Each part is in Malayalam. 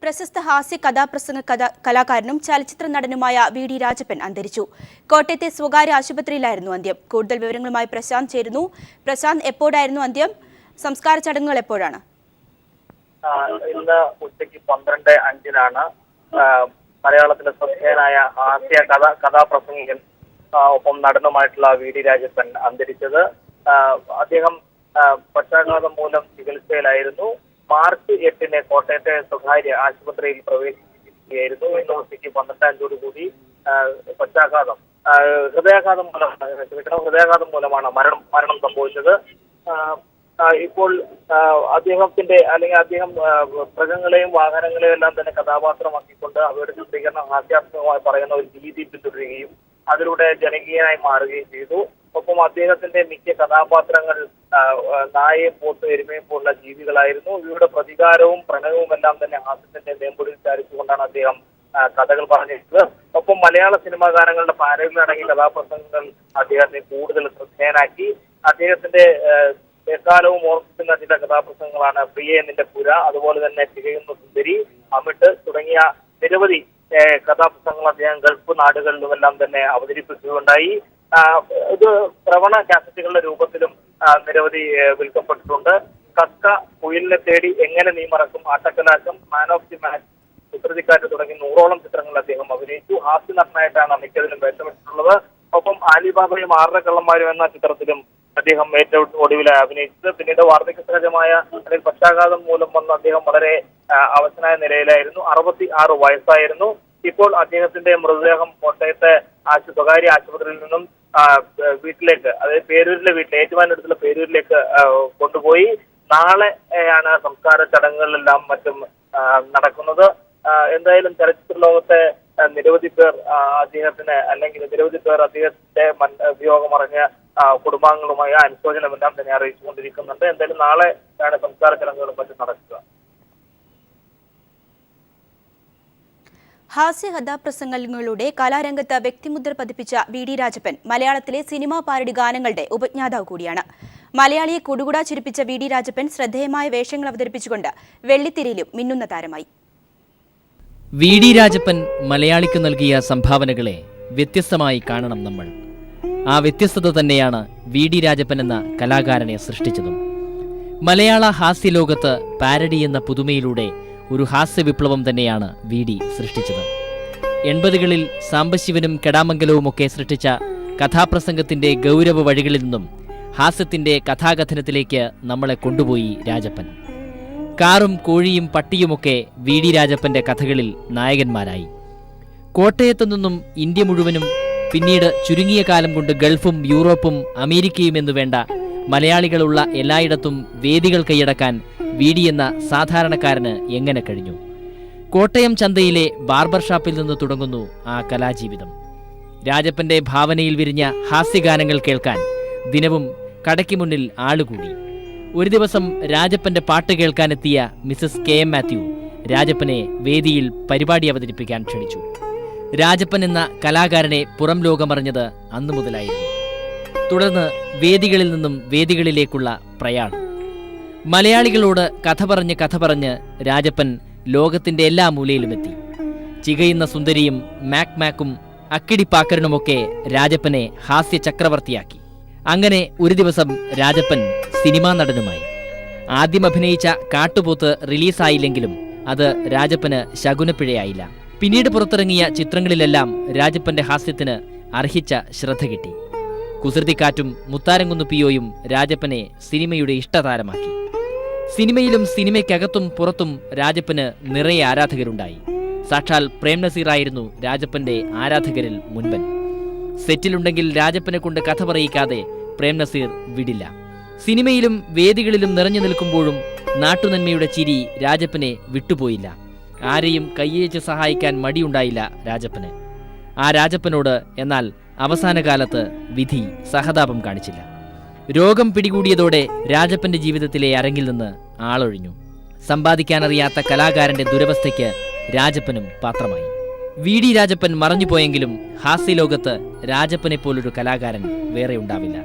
പ്രശസ്ത ഹാസ്യ കഥാപ്രസംഗ കലാകാരനും ചലച്ചിത്ര നടനുമായ വി ഡി രാജപ്പൻ അന്തരിച്ചു. കോട്ടയത്തെ സ്വകാര്യ ആശുപത്രിയിലായിരുന്നു അന്ത്യം. കൂടുതൽ വിവരങ്ങളുമായി പ്രശാന്ത് ചേരുന്നു. പ്രശാന്ത്, എപ്പോഴായിരുന്നു അന്ത്യം? സംസ്കാര ചടങ്ങുകൾ എപ്പോഴാണ്? ഇന്ന് ഉച്ചയ്ക്ക് 12:05 മലയാളത്തിലെ ശ്രദ്ധേയനായ ഹാസ്യ കഥാപ്രസംഗകൻ ഒപ്പം നടനുമായിട്ടുള്ള വി ഡി രാജപ്പൻ അന്തരിച്ചത്. അദ്ദേഹം പക്ഷാഘാതം മൂലം ചികിത്സയിലായിരുന്നു. മാർച്ച് 8 കോട്ടയത്തെ സ്വകാര്യ ആശുപത്രിയിൽ പ്രവേശിപ്പിക്കുകയായിരുന്നു. ഇന്ന് ഉച്ചയ്ക്ക് 12:05 പക്ഷാഘാതം ഹൃദയാഘാതം മൂലമാണ് മരണം സംഭവിച്ചത്. ഇപ്പോൾ അദ്ദേഹത്തിന്റെ അദ്ദേഹം മൃഗങ്ങളെയും വാഹനങ്ങളെയും എല്ലാം തന്നെ കഥാപാത്രമാക്കിക്കൊണ്ട് അവരുടെ ചിത്രീകരണം ഹാസ്യാത്മകമായി പറയുന്ന ഒരു രീതി പിന്തുടരുകയും അതിലൂടെ ജനകീയനായി മാറുകയും ചെയ്തു. ഒപ്പം അദ്ദേഹത്തിന്റെ മിക്ക കഥാപാത്രങ്ങൾ നായയും പോത്തും എരുമയും പോലുള്ള ജീവികളായിരുന്നു. ഇവരുടെ പ്രതികാരവും പ്രണയവും എല്ലാം തന്നെ ഹാസ്യത്തിന്റെ മേമ്പൊടിയിൽ ചാരിച്ചുകൊണ്ടാണ് അദ്ദേഹം കഥകൾ പറഞ്ഞിരുന്നത്. ഒപ്പം മലയാള സിനിമാ ഗാനങ്ങളുടെ പാരലിലടങ്ങിയ കഥാപ്രസംഗങ്ങൾ അദ്ദേഹത്തെ കൂടുതൽ ശ്രദ്ധേയനാക്കി. അദ്ദേഹത്തിന്റെ എക്കാലവും ഓർമ്മിക്കുന്ന ചില കഥാപ്രസംഗങ്ങളാണ് പ്രിയ നിന്റെ പുര, അതുപോലെ തന്നെ തികയുന്ന സുന്ദരി, അമിട്ട് തുടങ്ങിയ നിരവധി കഥാപ്രസംഗങ്ങൾ അദ്ദേഹം ഗൾഫ് നാടുകളിലുമെല്ലാം തന്നെ അവതരിപ്പിക്കുകയുണ്ടായി. ഇത് ശ്രവണ കാസറ്റുകളുടെ രൂപത്തിലും നിരവധി വിൽക്കപ്പെട്ടിട്ടുണ്ട്. കക്ക, കുയിലിനെ തേടി, എങ്ങനെ നീ മറക്കും, ആട്ടക്കലാക്കം, മാൻ ഓഫ് ദി മാച്ച്, കുസൃതിക്കാറ്റ് തുടങ്ങി 100ഓളം ചിത്രങ്ങൾ അദ്ദേഹം അഭിനയിച്ചു. ഹാസ്യ നടനായിട്ടാണ് മിക്കതിലും വേഷമിട്ടിട്ടുള്ളത്. ഒപ്പം ആലിബാബയും 6 കള്ളന്മാരും എന്ന ചിത്രത്തിലും അദ്ദേഹം ഏറ്റവും ഒടുവിൽ അഭിനയിച്ചത്. പിന്നീട് വാർദ്ധക്യ സഹജമായ അല്ലെങ്കിൽ പക്ഷാഘാതം മൂലം വന്ന അദ്ദേഹം വളരെ അവശനായ നിലയിലായിരുന്നു. 66 വയസ്സായിരുന്നു. ഇപ്പോൾ അദ്ദേഹത്തിന്റെ മൃതദേഹം കോട്ടയത്തെ സ്വകാര്യ ആശുപത്രിയിൽ നിന്നും വീട്ടിലേക്ക്, അതായത് പേരൂരിലെ ഏറ്റുമാനടുത്തുള്ള പേരൂരിലേക്ക് കൊണ്ടുപോയി. നാളെയാണ് സംസ്കാര ചടങ്ങുകളിലെല്ലാം മറ്റും നടക്കുന്നത്. എന്തായാലും ചലച്ചിത്ര ലോകത്തെ നിരവധി പേർ അദ്ദേഹത്തിന്റെ വിയോഗമറിഞ്ഞ കുടുംബാംഗങ്ങളുമായ അനുശോചനമെല്ലാം തന്നെ അറിയിച്ചുകൊണ്ടിരിക്കുന്നുണ്ട്. എന്തായാലും നാളെയാണ് സംസ്കാര ചടങ്ങുകളും മറ്റും നടക്കുക. ഹാസ്യ കഥാപ്രസംഗങ്ങളിലൂടെ കലാരംഗത്ത് വ്യക്തിമുദ്ര പതിപ്പിച്ച വി ഡി രാജപ്പൻ മലയാളത്തിലെ സിനിമാ പാരഡി ഗാനങ്ങളുടെ ഉപജ്ഞാതാവ് കൂടിയാണ്. മലയാളിയെ കുടുകുടാ ചിരിപ്പിച്ച വി ഡി രാജപ്പൻ ശ്രദ്ധേയമായ വേഷങ്ങൾ അവതരിപ്പിച്ചുകൊണ്ട് വെള്ളിത്തിരയിലും മിന്നുന്ന താരമായി. വി ഡി രാജപ്പൻ മലയാളിക്ക് നൽകിയ സംഭാവനകളെ വ്യത്യസ്തമായി കാണണം നമ്മൾ. ആ വ്യത്യസ്തത തന്നെയാണ് വി ഡി രാജപ്പൻ എന്ന കലാകാരനെ സൃഷ്ടിച്ചതും. മലയാള ഹാസ്യലോകത്ത് പാരഡി എന്ന പുതുമയിലൂടെ ഒരു ഹാസ്യ വിപ്ലവം തന്നെയാണ് വി ഡി സൃഷ്ടിച്ചത്. 80കളിൽ സാംബശിവനും കെടാമംഗലവുമൊക്കെ സൃഷ്ടിച്ച കഥാപ്രസംഗത്തിന്റെ ഗൗരവ വഴികളിൽ നിന്നും ഹാസ്യത്തിന്റെ കഥാകഥനത്തിലേക്ക് നമ്മളെ കൊണ്ടുപോയി രാജപ്പൻ. കാറും കോഴിയും പട്ടിയുമൊക്കെ വി ഡി രാജപ്പന്റെ കഥകളിൽ നായകന്മാരായി. കോട്ടയത്തു നിന്നും ഇന്ത്യ മുഴുവനും, പിന്നീട് ചുരുങ്ങിയ കാലം കൊണ്ട് ഗൾഫും യൂറോപ്പും അമേരിക്കയും എന്നു വേണ്ട മലയാളികളുള്ള എല്ലായിടത്തും വേദികൾ കൈയടക്കാൻ വി ഡി എന്ന സാധാരണക്കാരന് എങ്ങനെ കഴിഞ്ഞു? കോട്ടയം ചന്തയിലെ ബാർബർ ഷാപ്പിൽ നിന്ന് തുടങ്ങുന്നു ആ കലാജീവിതം. രാജപ്പന്റെ ഭാവനയിൽ വിരിഞ്ഞ ഹാസ്യഗാനങ്ങൾ കേൾക്കാൻ ദിനവും കടയ്ക്ക് മുന്നിൽ ആളുകൂടി. ഒരു ദിവസം രാജപ്പന്റെ പാട്ട് കേൾക്കാനെത്തിയ മിസസ് KM മാത്യു രാജപ്പനെ വേദിയിൽ പരിപാടി അവതരിപ്പിക്കാൻ ക്ഷണിച്ചു. രാജപ്പൻ എന്ന കലാകാരനെ പുറം ലോകമറിഞ്ഞത് അന്നു മുതലായിരുന്നു. തുടർന്ന് വേദികളിൽ നിന്നും വേദികളിലേക്കുള്ള പ്രയാണം. മലയാളികളോട് കഥ പറഞ്ഞ് രാജപ്പൻ ലോകത്തിന്റെ എല്ലാ മൂലയിലുമെത്തി. ചികയുന്ന സുന്ദരിയും മാക്കും അക്കിടിപ്പാക്കരനുമൊക്കെ രാജപ്പനെ ഹാസ്യ ചക്രവർത്തിയാക്കി. അങ്ങനെ ഒരു ദിവസം രാജപ്പൻ സിനിമാ നടനുമായി. ആദ്യം അഭിനയിച്ച കാട്ടുപോത്ത് റിലീസായില്ലെങ്കിലും അത് രാജപ്പന് ശകുനപ്പിഴയായില്ല. പിന്നീട് പുറത്തിറങ്ങിയ ചിത്രങ്ങളിലെല്ലാം രാജപ്പന്റെ ഹാസ്യത്തിന് അർഹിച്ച ശ്രദ്ധ കിട്ടി. കുസൃതിക്കാറ്റും മുത്താരംകുന്ന് പിയോയും രാജപ്പനെ സിനിമയുടെ ഇഷ്ടതാരമാക്കി. സിനിമയിലും സിനിമയ്ക്കകത്തും പുറത്തും രാജപ്പന് നിറയെ ആരാധകരുണ്ടായി. സാക്ഷാൽ പ്രേം നസീറായിരുന്നു രാജപ്പന്റെ ആരാധകരിൽ മുൻപൻ. സെറ്റിലുണ്ടെങ്കിൽ രാജപ്പനെ കൊണ്ട് കഥ പറയിക്കാതെ പ്രേം നസീർ വിടില്ല. സിനിമയിലും വേദികളിലും നിറഞ്ഞു നിൽക്കുമ്പോഴും നാട്ടുനന്മയുടെ ചിരി രാജപ്പനെ വിട്ടുപോയില്ല. ആരെയും കയ്യേച്ച് സഹായിക്കാൻ മടിയുണ്ടായില്ല രാജപ്പന്. ആ രാജപ്പനോട് എന്നാൽ അവസാന കാലത്ത് വിധി സഹതാപം കാണിച്ചില്ല. രോഗം പിടികൂടിയതോടെ രാജപ്പന്റെ ജീവിതത്തിലെ അരങ്ങിൽ നിന്ന് ആളൊഴിഞ്ഞു. സമ്പാദിക്കാനറിയാത്ത കലാകാരന്റെ ദുരവസ്ഥയ്ക്ക് രാജപ്പനും പാത്രമായി. വി ഡി രാജപ്പൻ മറഞ്ഞുപോയെങ്കിലും ഹാസ്യലോകത്ത് രാജപ്പനെ പോലൊരു കലാകാരൻ വേറെ ഉണ്ടാവില്ല.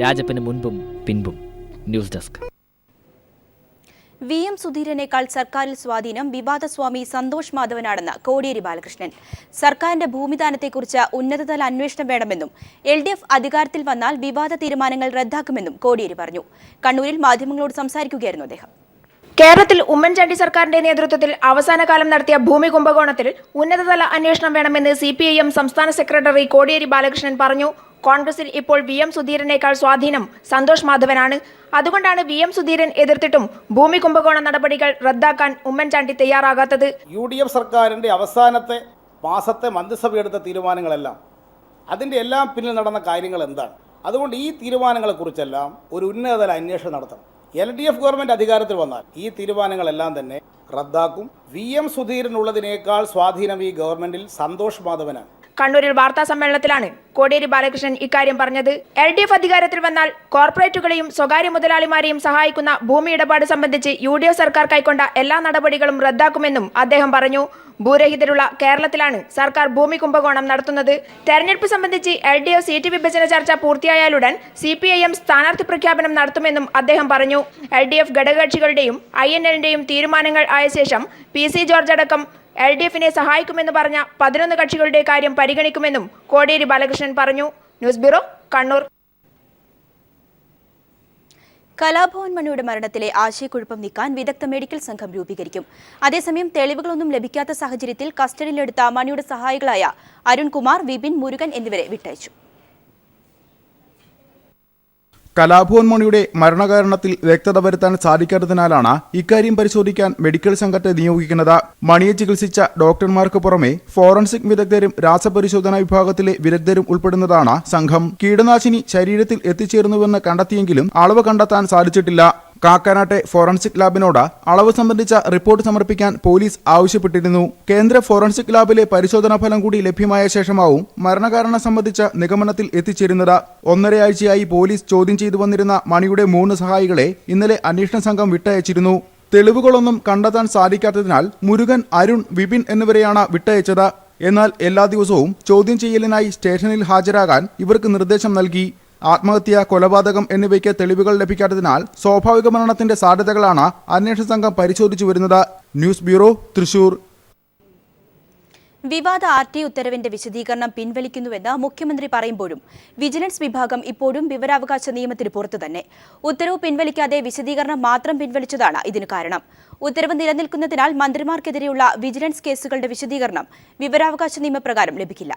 രാജപ്പന് മുൻപും പിൻപും. News desk. VM സുധീരനേക്കാൾ സർക്കാരിൽ സ്വാധീനം വിവാദസ്വാമി സന്തോഷ് മാധവനാണെന്ന് കോടിയേരി ബാലകൃഷ്ണൻ. സർക്കാരിന്റെ ഭൂമിദാനത്തെക്കുറിച്ച് ഉന്നതതല അന്വേഷണം വേണമെന്നും LDF അധികാരത്തിൽ വന്നാൽ വിവാദ തീരുമാനങ്ങൾ റദ്ദാക്കുമെന്നും കോടിയേരി പറഞ്ഞു. കണ്ണൂരിൽ മാധ്യമങ്ങളോട് സംസാരിക്കുകയായിരുന്നു അദ്ദേഹം. കേരളത്തിൽ ഉമ്മൻചാണ്ടി സർക്കാരിന്റെ നേതൃത്വത്തിൽ അവസാനകാലം നടത്തിയ ഭൂമി കുംഭകോണത്തിൽ ഉന്നതതല അന്വേഷണം വേണമെന്ന് CPIM സംസ്ഥാന സെക്രട്ടറി കോടിയേരി ബാലകൃഷ്ണൻ പറഞ്ഞു. കോൺഗ്രസിൽ ഇപ്പോൾ VM സുധീരനേക്കാൾ സ്വാധീനം സന്തോഷ് മാധവനാണ്. അതുകൊണ്ടാണ് VM സുധീരൻ എതിർത്തിട്ടും ഭൂമി കുംഭകോണ നടപടികൾ റദ്ദാക്കാൻ ഉമ്മൻചാണ്ടി തയ്യാറാകാത്തത്. UDF സർക്കാരിന്റെ അവസാനത്തെ മാസത്തെ മന്ത്രിസഭയെടുത്ത തീരുമാനങ്ങളെല്ലാം അതിന്റെ എല്ലാം പിന്നിൽ നടന്ന കാര്യങ്ങൾ എന്താണ്? അതുകൊണ്ട് ഈ തീരുമാനങ്ങളെക്കുറിച്ചെല്ലാം ഒരു ഉന്നതതല അന്വേഷണം നടത്തണം. LDF ഗവൺമെന്റ് അധികാരത്തിൽ വന്നാൽ ഈ തീരുമാനങ്ങളെല്ലാം തന്നെ റദ്ദാക്കും. VM സുധീരനുള്ളതിനേക്കാൾ സ്വാധീനം ഈ ഗവൺമെന്റിൽ സന്തോഷ് മാധവനാണ്. കണ്ണൂരിൽ വാർത്താ സമ്മേളനത്തിലാണ് കോടിയേരി ബാലകൃഷ്ണൻ ഇക്കാര്യം പറഞ്ഞത്. LDF അധികാരത്തിൽ വന്നാൽ കോർപ്പറേറ്റുകളെയും സ്വകാര്യ മുതലാളിമാരെയും സഹായിക്കുന്ന ഭൂമി ഇടപാട് സംബന്ധിച്ച് UDF സർക്കാർ കൈക്കൊണ്ട എല്ലാ നടപടികളും റദ്ദാക്കുമെന്നും അദ്ദേഹം പറഞ്ഞു. ഭൂരഹിതരുള്ള കേരളത്തിലാണ് സർക്കാർ ഭൂമി കുംഭകോണം നടത്തുന്നത്. തെരഞ്ഞെടുപ്പ് സംബന്ധിച്ച് LDF സീറ്റ് വിഭജന ചർച്ച പൂർത്തിയായാലുടൻ CPIM സ്ഥാനാർത്ഥി പ്രഖ്യാപനം നടത്തുമെന്നും അദ്ദേഹം പറഞ്ഞു. LDF ഘടകകക്ഷികളുടെയും INLന്റെയും തീരുമാനങ്ങൾ ആയ ശേഷം PC ജോർജ് അടക്കം LDFനെ സഹായിക്കുമെന്ന് പറഞ്ഞ 11 കക്ഷികളുടെ കാര്യം പരിഗണിക്കുമെന്നും കോടിയേരി ബാലകൃഷ്ണൻ പറഞ്ഞു. News bureau, Kannur. കലാഭവൻ മണിയുടെ മരണത്തിലെ ആശയക്കുഴപ്പം നീക്കാൻ വിദഗ്ധ മെഡിക്കൽ സംഘം രൂപീകരിക്കും. അതേസമയം തെളിവുകളൊന്നും ലഭിക്കാത്ത സാഹചര്യത്തിൽ കസ്റ്റഡിയിലെടുത്ത മണിയുടെ സഹായികളായ അരുൺകുമാർ, വിപിൻ, മുരുകൻ എന്നിവരെ വിട്ടയച്ചു. കലാഭവൻ മണിയുടെ മരണകാരണത്തിൽ വ്യക്തത വരുത്താൻ സാധിക്കാത്തതിനാലാണ് ഇക്കാര്യം പരിശോധിക്കാൻ മെഡിക്കൽ സംഘത്തെ നിയോഗിക്കുന്നത്. മണിയെ ചികിത്സിച്ച ഡോക്ടർമാർക്ക് പുറമെ ഫോറൻസിക് വിദഗ്ധരും രാസപരിശോധനാ വിഭാഗത്തിലെ വിദഗ്ധരും ഉൾപ്പെടുന്നതാണ് സംഘം. കീടനാശിനി ശരീരത്തിൽ എത്തിച്ചേർന്നുവെന്ന് കണ്ടെത്തിയെങ്കിലും അളവ് കണ്ടെത്താൻ സാധിച്ചിട്ടില്ല. കാക്കനാട്ടെ ഫോറൻസിക് ലാബിനോട് അളവ് സംബന്ധിച്ച റിപ്പോർട്ട് സമർപ്പിക്കാൻ പോലീസ് ആവശ്യപ്പെട്ടിരുന്നു. കേന്ദ്ര ഫോറൻസിക് ലാബിലെ പരിശോധനാ ഫലം കൂടി ലഭ്യമായ ശേഷമാവും മരണകാരണം സംബന്ധിച്ച നിഗമനത്തിൽ എത്തിച്ചേരുന്നത്. 1.5 ആഴ്ചയായി പോലീസ് ചോദ്യം ചെയ്തു വന്നിരുന്ന മണിയുടെ 3 സഹായികളെ ഇന്നലെ അന്വേഷണ സംഘം വിട്ടയച്ചിരുന്നു. തെളിവുകളൊന്നും കണ്ടെത്താൻ സാധിക്കാത്തതിനാൽ മുരുകൻ, അരുൺ, വിപിൻ എന്നിവരെയാണ് വിട്ടയച്ചത്. എന്നാൽ എല്ലാ ദിവസവും ചോദ്യം ചെയ്യലിനായി സ്റ്റേഷനിൽ ഹാജരാകാൻ ഇവർക്ക് നിർദ്ദേശം നൽകി. ആത്മഹത്യ, കൊലപാതകം എന്നിവയ്ക്ക് തെളിവുകൾ ലഭിക്കാത്തതിനാൽ സ്വാഭാവിക മരണത്തിന്റെ സാധ്യതകളാണ് അന്വേഷണ സംഘം പരിശോധിച്ചു വരുന്നത്. News bureau, Thrissur. വിവാദ RT ഉത്തരവിന്റെ വിശദീകരണം പിൻവലിക്കുന്നുവെന്ന് മുഖ്യമന്ത്രി പറയുമ്പോഴും വിജിലൻസ് വിഭാഗം ഇപ്പോഴും വിവരാവകാശ നിയമത്തിന് പുറത്തു തന്നെ. ഉത്തരവ് പിൻവലിക്കാതെ വിശദീകരണം മാത്രം പിൻവലിച്ചതാണ് ഇതിന് കാരണം. ഉത്തരവ് നിലനിൽക്കുന്നതിനാൽ മന്ത്രിമാർക്കെതിരെയുള്ള വിജിലൻസ് കേസുകളുടെ വിശദീകരണം വിവരാവകാശ നിയമപ്രകാരം ലഭിക്കില്ല.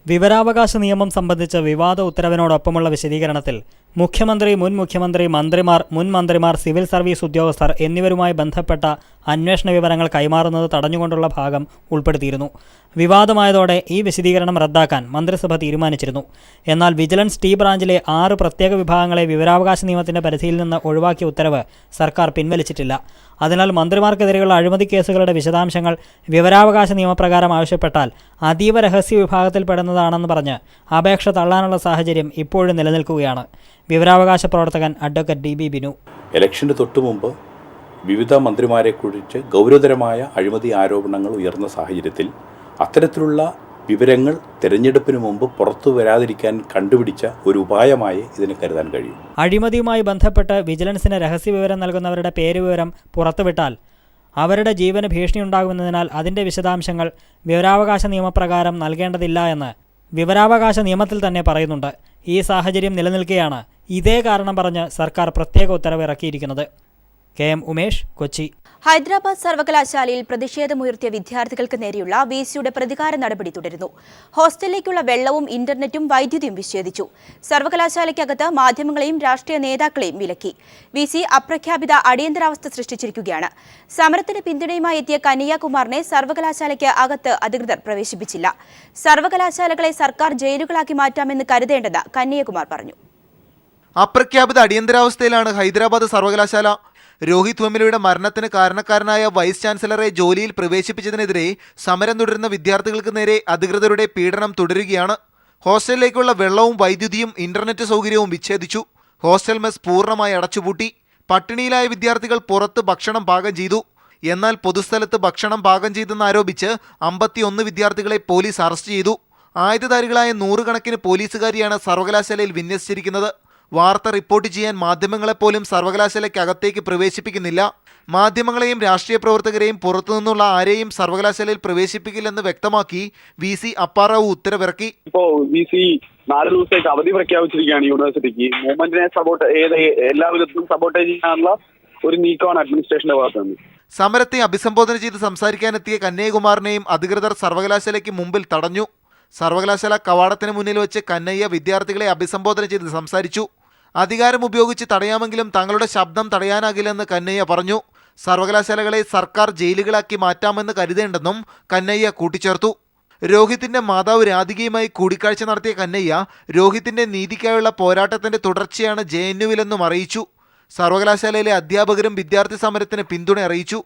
വിവരാവകാശ നിയമം സംബന്ധിച്ച വിവാദ ഉത്തരവിനോടൊപ്പമുള്ള വിശദീകരണത്തിൽ മുഖ്യമന്ത്രി, മുൻ മുഖ്യമന്ത്രി, മന്ത്രിമാർ, മുൻ മന്ത്രിമാർ, സിവിൽ സർവീസ് ഉദ്യോഗസ്ഥർ എന്നിവരുമായി ബന്ധപ്പെട്ട അന്വേഷണ വിവരങ്ങൾ കൈമാറുന്നത് തടഞ്ഞുകൊണ്ടുള്ള ഭാഗം ഉൾപ്പെടുത്തിയിരുന്നു. വിവാദമായതോടെ ഈ വിശദീകരണം റദ്ദാക്കാൻ മന്ത്രിസഭ തീരുമാനിച്ചിരുന്നു. എന്നാൽ വിജിലൻസ് T ബ്രാഞ്ചിലെ 6 പ്രത്യേക വിഭാഗങ്ങളെ വിവരാവകാശ നിയമത്തിന്റെ പരിധിയിൽ നിന്ന് ഒഴിവാക്കിയ ഉത്തരവ് സർക്കാർ പിൻവലിച്ചിട്ടില്ല. അതിനാൽ മന്ത്രിമാർക്കെതിരെയുള്ള അഴിമതി കേസുകളുടെ വിശദാംശങ്ങൾ വിവരാവകാശ നിയമപ്രകാരം ആവശ്യപ്പെട്ടാൽ അതീവ രഹസ്യ വിഭാഗത്തിൽപ്പെടുന്നതാണെന്ന് പറഞ്ഞ് അപേക്ഷ തള്ളാനുള്ള സാഹചര്യം ഇപ്പോഴും നിലനിൽക്കുകയാണ്. വിവരാവകാശ പ്രവർത്തകൻ അഡ്വക്കേറ്റ് DB ബിനു. ഇലക്ഷന് തൊട്ടുമുമ്പ് വിവിധ മന്ത്രിമാരെക്കുറിച്ച് ഗൗരവതരമായ അഴിമതി ആരോപണങ്ങൾ ഉയർന്ന സാഹചര്യത്തിൽ അത്തരത്തിലുള്ള വിവരങ്ങൾ തെരഞ്ഞെടുപ്പിന് മുമ്പ് പുറത്തു വരാതിരിക്കാൻ കണ്ടുപിടിച്ച ഒരു ഉപായമായി ഇതിനെ കരുതാൻ കഴിയും. അഴിമതിയുമായി ബന്ധപ്പെട്ട് വിജിലൻസിന് രഹസ്യവിവരം നൽകുന്നവരുടെ പേരുവിവരം പുറത്തുവിട്ടാൽ അവരുടെ ജീവന് ഭീഷണിയുണ്ടാകുമെന്നതിനാൽ അതിൻ്റെ വിശദാംശങ്ങൾ വിവരാവകാശ നിയമപ്രകാരം നൽകേണ്ടതില്ല എന്ന് വിവരാവകാശ നിയമത്തിൽ തന്നെ പറയുന്നുണ്ട്. ഈ സാഹചര്യം നിലനിൽക്കെയാണ് ഇതേ കാരണം പറഞ്ഞ് സർക്കാർ പ്രത്യേക ഉത്തരവ് ഇറക്കിയിരിക്കുന്നത്. KM ഉമേഷ്, കൊച്ചി. ഹൈദരാബാദ് സർവകലാശാലയിൽ പ്രതിഷേധമുയർത്തിയ വിദ്യാർത്ഥികൾക്ക് നേരെയുള്ള VC-യുടെ പ്രതികാര നടപടി തുടരുന്നു. ഹോസ്റ്റലിലേക്കുള്ള വെള്ളവും ഇന്റർനെറ്റും വൈദ്യുതിയും വിച്ഛേദിച്ചു. സർവകലാശാലയ്ക്കകത്ത് മാധ്യമങ്ങളെയും രാഷ്ട്രീയ നേതാക്കളെയും വിലക്കി. VC അപ്രഖ്യാപിത അടിയന്തരാവസ്ഥ സൃഷ്ടിച്ചിരിക്കുകയാണ്. സമരത്തിന് പിന്തുണയുമായി എത്തിയ കന്യാകുമാറിനെ സർവകലാശാലയ്ക്ക് അകത്ത് അധികൃതർ പ്രവേശിപ്പിച്ചില്ല. സർവകലാശാലകളെ സർക്കാർ ജയിലുകളാക്കി മാറ്റാമെന്ന് കരുതേണ്ടെന്ന് കന്യാകുമാർ പറഞ്ഞു. അപ്രഖ്യാപിത അടിയന്തരാവസ്ഥയിലാണ് ഹൈദരാബാദ് സർവകലാശാല. രോഹിത് വെമുലയുടെ മരണത്തിന് കാരണക്കാരനായ വൈസ് ചാൻസലറെ ജോലിയിൽ പ്രവേശിപ്പിച്ചതിനെതിരെ സമരം തുടരുന്ന വിദ്യാർത്ഥികൾക്ക് നേരെ അധികൃതരുടെ പീഡനം തുടരുകയാണ്. ഹോസ്റ്റലിലേക്കുള്ള വെള്ളവും വൈദ്യുതിയും ഇന്റർനെറ്റ് സൗകര്യവും വിച്ഛേദിച്ചു. ഹോസ്റ്റൽ മെസ് പൂർണ്ണമായി അടച്ചുപൂട്ടി. പട്ടിണിയിലായ വിദ്യാർത്ഥികൾ പുറത്ത് ഭക്ഷണം പാകം ചെയ്തു. എന്നാൽ പൊതുസ്ഥലത്ത് ഭക്ഷണം പാകം ചെയ്തെന്നാരോപിച്ച് 51 വിദ്യാർത്ഥികളെ പോലീസ് അറസ്റ്റ് ചെയ്തു. ആയുധധാരികളായ 100 കണക്കിന് പോലീസുകാരെയാണ് സർവകലാശാലയിൽ വിന്യസിച്ചിരിക്കുന്നത്. വാർത്ത റിപ്പോർട്ട് ചെയ്യാൻ മാധ്യമങ്ങളെപ്പോലും സർവകലാശാലയ്ക്കകത്തേക്ക് പ്രവേശിപ്പിക്കുന്നില്ല. മാധ്യമങ്ങളെയും രാഷ്ട്രീയ പ്രവർത്തകരെയും പുറത്തുനിന്നുള്ള ആരെയും സർവകലാശാലയിൽ പ്രവേശിപ്പിക്കില്ലെന്ന് വ്യക്തമാക്കി VC അപ്പാറാവു ഉത്തരവിറക്കി. ഇപ്പോൾ VC 4 ദിവസത്തേക്ക് അവധി പ്രഖ്യാപിച്ചിരിക്കുകയാണ് യൂണിവേഴ്സിറ്റിക്ക്. മൂവ്മെന്റിനെ എല്ലാ വിധത്തിലും സപ്പോർട്ട് ചെയ്യാനുള്ള ഒരു നീക്കമാണ് അഡ്മിനിസ്ട്രേഷന്റെ ഭാഗത്ത് നിന്ന്. സമരത്തെ അഭിസംബോധന ചെയ്ത് സംസാരിക്കാനെത്തിയ കന്നയ്യകുമാറിനെയും അധികൃതർ സർവകലാശാലയ്ക്ക് മുമ്പിൽ തടഞ്ഞു. സർവകലാശാല കവാടത്തിന് മുന്നിൽ വെച്ച് കന്നയ്യ വിദ്യാർത്ഥികളെ അഭിസംബോധന ചെയ്ത് സംസാരിച്ചു. അധികാരം ഉപയോഗിച്ച് തടയാമെങ്കിലും തങ്ങളുടെ ശബ്ദം തടയാനാകില്ലെന്ന് കന്നയ്യ പറഞ്ഞു. സർവകലാശാലകളെ സർക്കാർ ജയിലുകളാക്കി മാറ്റാമെന്ന് കരുതേണ്ടെന്നും കന്നയ്യ കൂട്ടിച്ചേർത്തു. രോഹിത്തിന്റെ മാതാവ് രാധികയുമായി കൂടിക്കാഴ്ച നടത്തിയ കന്നയ്യ രോഹിത്തിന്റെ നീതിക്കായുള്ള പോരാട്ടത്തിന്റെ തുടർച്ചയാണ് JNUവിലെന്നും അറിയിച്ചു. സർവകലാശാലയിലെ അധ്യാപകരും വിദ്യാർത്ഥി സമരത്തിന് പിന്തുണ അറിയിച്ചു.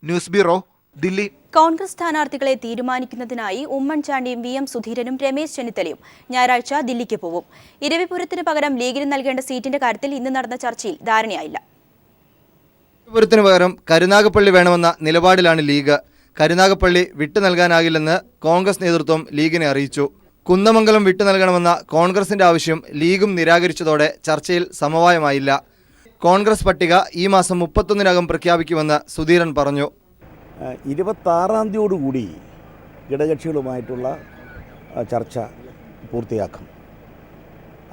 News bureau, Delhi. കോൺഗ്രസ് സ്ഥാനാർത്ഥികളെ തീരുമാനിക്കുന്നതിനായി ഉമ്മൻചാണ്ടിയും VM സുധീരനും രമേശ് ചെന്നിത്തലയും ഞായറാഴ്ച ദില്ലിക്ക് പോകും. ഇരവിപുരത്തിന് പകരം ലീഗിന് നൽകേണ്ട സീറ്റിന്റെ കാര്യത്തിൽ ഇന്ന് നടന്ന ചർച്ചയിൽ ധാരണയായില്ല. ഇരവിപുരത്തിന് പകരം കരുനാഗപ്പള്ളി വേണമെന്ന നിലപാടിലാണ് ലീഗ്. കരുനാഗപ്പള്ളി വിട്ടു നൽകാനാകില്ലെന്ന് കോൺഗ്രസ് നേതൃത്വം ലീഗിനെ അറിയിച്ചു. കുന്നമംഗലം വിട്ടു നൽകണമെന്ന കോൺഗ്രസിന്റെ ആവശ്യം ലീഗും നിരാകരിച്ചതോടെ ചർച്ചയിൽ സമവായമായില്ല. കോൺഗ്രസ് പട്ടിക ഈ മാസം 31-നകം പ്രഖ്യാപിക്കുമെന്ന് സുധീരൻ പറഞ്ഞു. 26-ാം തീയതിയോടുകൂടി ഘടകകക്ഷികളുമായിട്ടുള്ള ചർച്ച പൂർത്തിയാക്കും.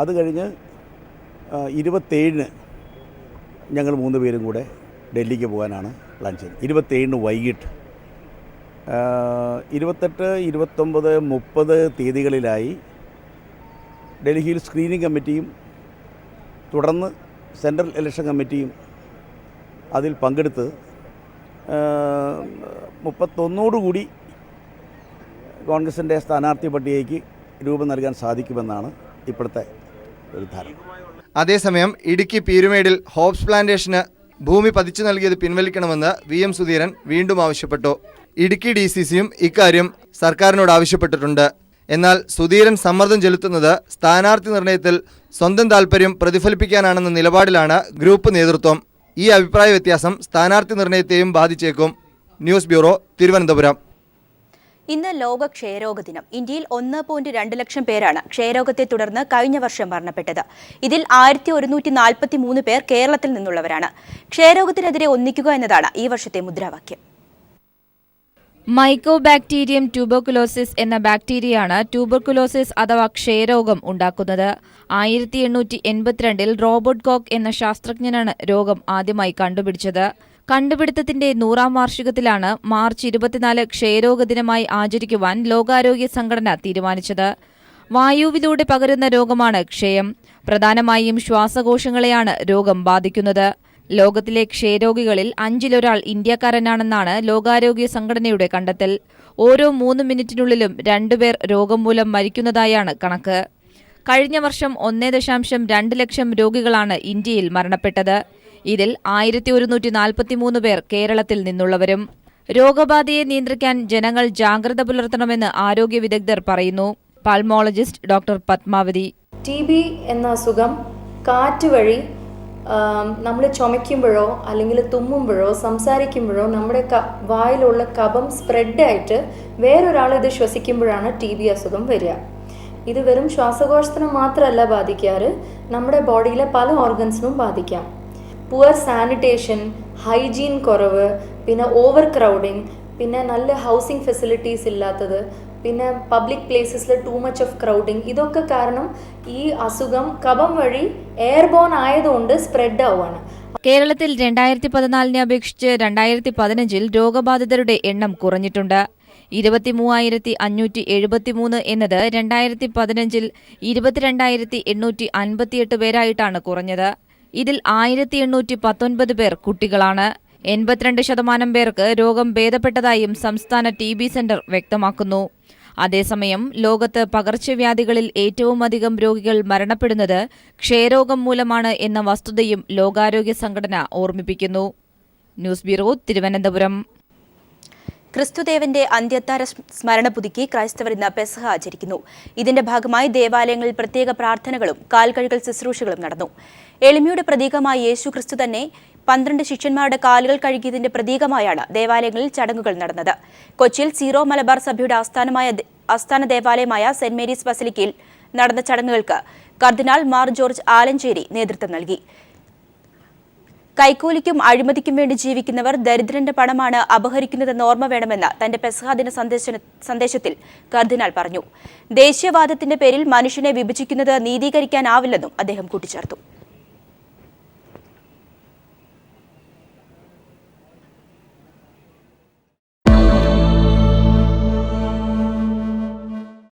അത് കഴിഞ്ഞ് 27-ന് ഞങ്ങൾ 3 പേരും കൂടെ ഡൽഹിക്ക് പോകാനാണ് പ്ലാൻ ചെയ്യുന്നത്. 27-ന് വൈകിട്ട് 28, 29, 30 തീയതികളിലായി ഡൽഹിയിൽ സ്ക്രീനിംഗ് കമ്മിറ്റിയും തുടർന്ന് സെൻട്രൽ ഇലക്ഷൻ കമ്മിറ്റിയും അതിൽ പങ്കെടുത്ത് 31 കോൺഗ്രസിൻ്റെ സ്ഥാനാർത്ഥി പട്ടികയ്ക്ക് രൂപം നൽകാൻ സാധിക്കുമെന്നാണ് ഇപ്പോഴത്തെ ഒരു ധാരണ. അതേസമയം ഇടുക്കി പീരുമേടിൽ ഹോപ്സ് പ്ലാന്റേഷന് ഭൂമി പതിച്ചു നൽകിയത് പിൻവലിക്കണമെന്ന് VM സുധീരൻ വീണ്ടും ആവശ്യപ്പെട്ടു. ഇടുക്കി DCCയും ഇക്കാര്യം സർക്കാരിനോട് ആവശ്യപ്പെട്ടിട്ടുണ്ട്. എന്നാൽ സുധീരൻ സമ്മർദ്ദം ചെലുത്തുന്നത് സ്ഥാനാർത്ഥി നിർണയത്തിൽ സ്വന്തം താൽപ്പര്യം പ്രതിഫലിപ്പിക്കാനാണെന്ന നിലപാടിലാണ് ഗ്രൂപ്പ് നേതൃത്വം. ഈ അഭിപ്രായ വ്യത്യാസം സ്ഥാനാർത്ഥി നിർണയത്തെയും ബാധിച്ചേക്കും. News bureau, Thiruvananthapuram. ഇന്ന് ലോക ക്ഷയരോഗ ദിനം. ഇന്ത്യയിൽ 1.2 ലക്ഷം പേരാണ് ക്ഷയരോഗത്തെ തുടർന്ന് കഴിഞ്ഞ വർഷം മരണപ്പെട്ടത്. ഇതിൽ 1143 പേർ കേരളത്തിൽ നിന്നുള്ളവരാണ്. ക്ഷയരോഗത്തിനെതിരെ ഒന്നിക്കുക എന്നതാണ് ഈ വർഷത്തെ മുദ്രാവാക്യം. മൈക്കോബാക്ടീരിയം ട്യൂബർകുലോസിസ് എന്ന ബാക്ടീരിയയാണ് ട്യൂബർകുലോസിസ് അഥവാ ക്ഷയരോഗം ഉണ്ടാക്കുന്നത്. 1882-ൽ റോബർട്ട് കോക്ക് എന്ന ശാസ്ത്രജ്ഞനാണ് രോഗം ആദ്യമായി കണ്ടുപിടിച്ചത്. കണ്ടുപിടുത്തത്തിന്റെ 100-ാം വാർഷികത്തിലാണ് മാർച്ച് 24 ക്ഷയരോഗ ദിനമായി ആചരിക്കുവാൻ ലോകാരോഗ്യ സംഘടന തീരുമാനിച്ചത്. വായുവിലൂടെ പകരുന്ന രോഗമാണ് ക്ഷയം. പ്രധാനമായും ശ്വാസകോശങ്ങളെയാണ് രോഗം ബാധിക്കുന്നത്. ലോകത്തിലെ ക്ഷയരോഗികളിൽ 5-ൽ-1 ഇന്ത്യക്കാരനാണെന്നാണ് ലോകാരോഗ്യ സംഘടനയുടെ കണ്ടെത്തൽ. ഓരോ 3 മിനിറ്റിനുള്ളിലും 2 പേർ രോഗം മൂലം മരിക്കുന്നതായാണ് കണക്ക്. കഴിഞ്ഞ വർഷം 1.2 ലക്ഷം രോഗികളാണ് ഇന്ത്യയിൽ മരണപ്പെട്ടത്. ഇതിൽ 1143 പേർ കേരളത്തിൽ നിന്നുള്ളവരും. രോഗബാധയെ നിയന്ത്രിക്കാൻ ജനങ്ങൾ ജാഗ്രത പുലർത്തണമെന്ന് ആരോഗ്യ വിദഗ്ധർ പറയുന്നു. പൾമോളജിസ്റ്റ് ഡോക്ടർ പത്മാവതി. TB എന്ന അസുഖം കാറ്റ് വഴി നമ്മൾ ചുമയ്ക്കുമ്പോഴോ അല്ലെങ്കിൽ തുമ്മുമ്പോഴോ സംസാരിക്കുമ്പോഴോ നമ്മുടെ വായിലുള്ള കഫം സ്പ്രെഡായിട്ട് വേറൊരാൾ ഇത് ശ്വസിക്കുമ്പോഴാണ് TB അസുഖം വരിക. ഇത് വെറും ശ്വാസകോശത്തിന് മാത്രമല്ല ബാധിക്കാറ്, നമ്മുടെ ബോഡിയിലെ പല ഓർഗൻസിനും ബാധിക്കാം. പുവർ സാനിറ്റേഷൻ, ഹൈജീൻ കുറവ്, പിന്നെ ഓവർ ക്രൗഡിങ്, പിന്നെ നല്ല ഹൗസിംഗ് ഫെസിലിറ്റീസ് ഇല്ലാത്തത്, പിന്നെ പബ്ലിക് പ്ലേസസിൽ ടൂ മച്ച് ഓഫ് ക്രൗഡിങ്, ഇതൊക്കെ കാരണം ഈ അസുഖം കഫം വഴി എയർബോൺ ആയതുകൊണ്ട് സ്പ്രെഡ് ആവുകയാണ്. കേരളത്തിൽ 2014-നെ അപേക്ഷിച്ച് 2015-ൽ രോഗബാധിതരുടെ എണ്ണം കുറഞ്ഞിട്ടുണ്ട്. 23,573 എന്നത് 2015-ൽ 22,858 പേരായിട്ടാണ് കുറഞ്ഞത്. ഇതിൽ 1,819 പേർ കുട്ടികളാണ്. 82% പേർക്ക് രോഗം ഭേദപ്പെട്ടതായും സംസ്ഥാന TB സെന്റർ വ്യക്തമാക്കുന്നു. അതേസമയം ലോകത്ത് പകർച്ചവ്യാധികളിൽ ഏറ്റവുമധികം രോഗികൾ മരണപ്പെടുന്നത് ക്ഷയരോഗം മൂലമാണ് എന്ന വസ്തുതയും ലോകാരോഗ്യ സംഘടന ഓർമ്മിപ്പിക്കുന്നു. News bureau, Thiruvananthapuram. ക്രിസ്തുദേവന്റെ അന്ത്യത്താര സ്മരണ പുതുക്കി ക്രൈസ്തവർ ഇന്ന് പെസഹ ആചരിക്കുന്നു. ഇതിന്റെ ഭാഗമായി ദേവാലയങ്ങളിൽ പ്രത്യേക പ്രാർത്ഥനകളും കാൽകഴുകൽ ശുശ്രൂഷകളും നടന്നു. എളിമയുടെ പ്രതീകമായി യേശു ക്രിസ്തു തന്നെ 12 ശിഷ്യന്മാരുടെ കാലുകൾ കഴുകിയതിന്റെ പ്രതീകമായാണ് ദേവാലയങ്ങളിൽ ചടങ്ങുകൾ നടന്നത്. കൊച്ചിയിൽ സീറോ മലബാർ സഭയുടെ ആസ്ഥാന ദേവാലയമായ സെന്റ് മേരീസ് ബസലിക്കയിൽ നടന്ന ചടങ്ങുകൾക്ക് കർദിനാൾ മാർ ജോർജ് ആലഞ്ചേരി നേതൃത്വം നൽകി. കൈക്കൂലിക്കും അഴിമതിക്കും വേണ്ടി ജീവിക്കുന്നവർ ദരിദ്രന്റെ പണമാണ് അപഹരിക്കുന്നതെന്ന് ഓർമ്മ വേണമെന്ന് തന്റെ പെസഹ ദിന സന്ദേശത്തിൽ കർദിനാൾ പറഞ്ഞു. ദേശീയവാദത്തിന്റെ പേരിൽ മനുഷ്യനെ വിഭജിക്കുന്നത് നീതീകരിക്കാനാവില്ലെന്നും അദ്ദേഹം കൂട്ടിച്ചേർത്തു.